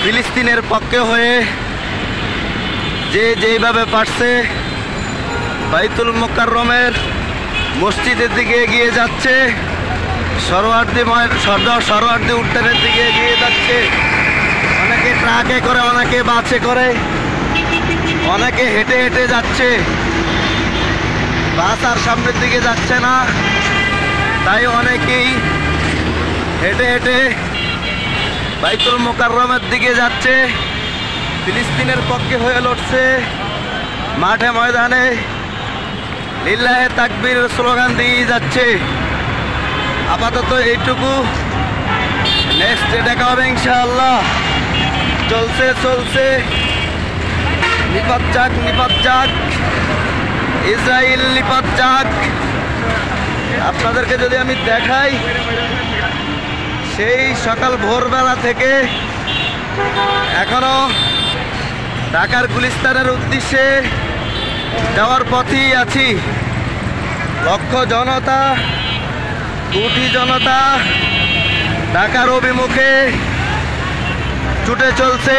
ফিলিস্তিনের পক্ষে হয়ে যে যেইভাবে পারছে বাইতুল মুকাররমের মসজিদের দিকে এগিয়ে যাচ্ছে, সরোয়ার্দী উদ্যানের দিকে এগিয়ে যাচ্ছে। অনেকে ট্রাকে করে, অনেকে বাসে করে, অনেকে হেঁটে হেঁটে যাচ্ছে। বাস আর সামনের দিকে যাচ্ছে না, তাই অনেকেই হেঁটে হেঁটে বাইতুল মুকাররমের দিকে যাচ্ছে। ফিলিস্তিনের পক্ষে হয়ে লড়ছে, মাঠে ময়দানে লিল্লাহে তাকবীর স্লোগান দিয়ে যাচ্ছে। আপাতত এইটুকু, নেক্সট দেখা হবে ইনশাআল্লাহ। চলছে নিপাত যাক, ইসরায়েল নিপাত যাক। আপনাদেরকে যদি আমি দেখাই, সেই সকাল ভোরবেলা থেকে এখনো ঢাকার গুলিস্তানের উদ্দেশ্যে যাওয়ার পথেই আছি। লক্ষ জনতা, কোটি জনতা ঢাকার অভিমুখে ছুটে চলছে।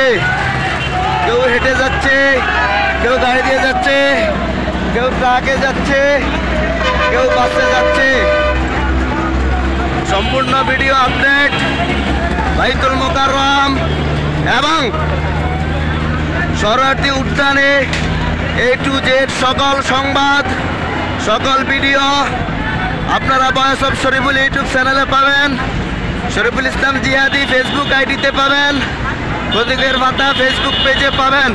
কেউ হেঁটে যাচ্ছে, কেউ গাড়ি দিয়ে যাচ্ছে, কেউ ট্রাকে যাচ্ছে, কেউ বাসে যাচ্ছে। সম্পূর্ণ ভিডিও আপডেট বাইতুল মুকাররম এবং সরোয়ার্দী উদ্যানে A to Z সকল সংবাদ, সকল ভিডিও আপনারা ভয়েস অফ শরীফুল ইউটিউব চ্যানেলে পাবেন, শরীফুল ইসলাম জিহাদি ফেসবুক আইডিতে পাবেন, প্রতীকের ভাতা ফেসবুক পেজে পাবেন।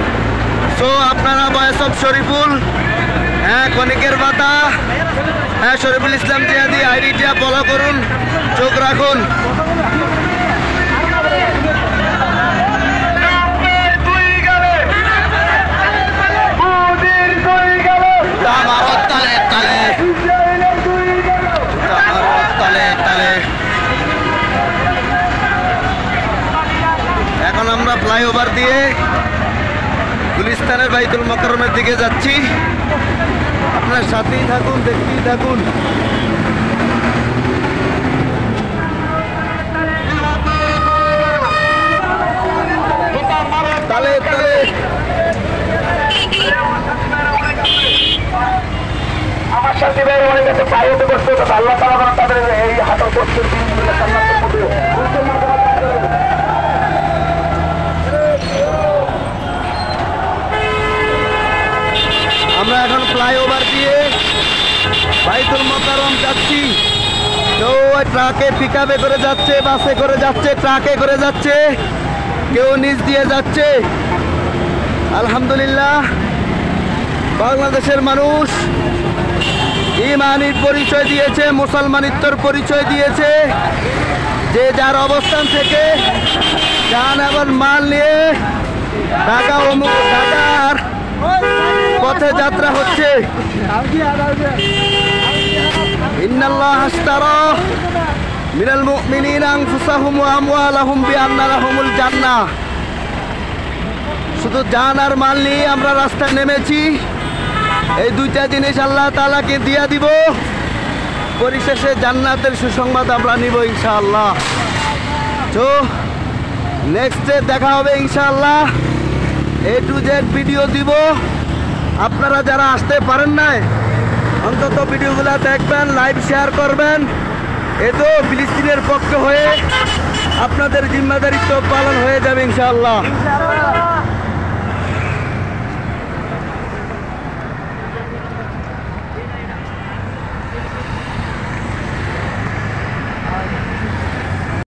সো আপনারা ভয়েস অফ শরীফুল, ক্ষণিকের ভাতা, শরীফুল ইসলাম জিহাদি আইডিটা ফলো করুন, চোখ রাখুন। এখন আমরা ফ্লাইওভার দিয়ে গুলিস্তানের বাইতুল মুকাররমের দিকে যাচ্ছি। আপনার সাথেই থাকুন, দেখতেই থাকুন। তালে তালে আমার সাথে ভাই অনেক কাছে পায়ে করতে হতো, আল্লাহ তাআলা তাদের এই হাতের করতে আমরা এখন ফ্লাইওভার দিয়ে বাইতুল মুকাররম যাচ্ছি। কেউ ট্রাকে পিকআপে করে যাচ্ছে, বাসে করে যাচ্ছে, ট্রাকে করে যাচ্ছে, কেউ নিচ দিয়ে যাচ্ছে। আলহামদুলিল্লাহ, বাংলাদেশের মানুষ ইমানির পরিচয় দিয়েছে, মুসলমানিত্বর পরিচয় দিয়েছে। যে যার অবস্থান থেকে যান এবং মাল নিয়ে ঢাকার পথে যাত্রা হচ্ছে। ইন্নাল্লাহ আশতারা মিনাল মুমিনিনা আনফুসাহুম ওয়া আমওয়ালাহুম বিআন্না লাহুমুল জান্নাহ। শুধু জান আর মাল নিয়ে আমরা রাস্তায় নেমেছি। এই দুইটা জিনিস আল্লাহ তাআলাকে দিয়া দিব, পরিশেষে জান্নাতের সুসংবাদ আমরা নিব ইনশাআল্লাহ। তো নেক্সটে দেখা হবে ইনশাআল্লাহ। A to Z ভিডিও দিব। আপনারা যারা আসতে পারেন নাই, অন্তত ভিডিওগুলো দেখবেন, লাইভ শেয়ার করবেন। এ তো ফিলিস্তিনের পক্ষে হয়ে আপনাদের জিম্মাদারিত্ব পালন হয়ে যাবে ইনশাআল্লাহ।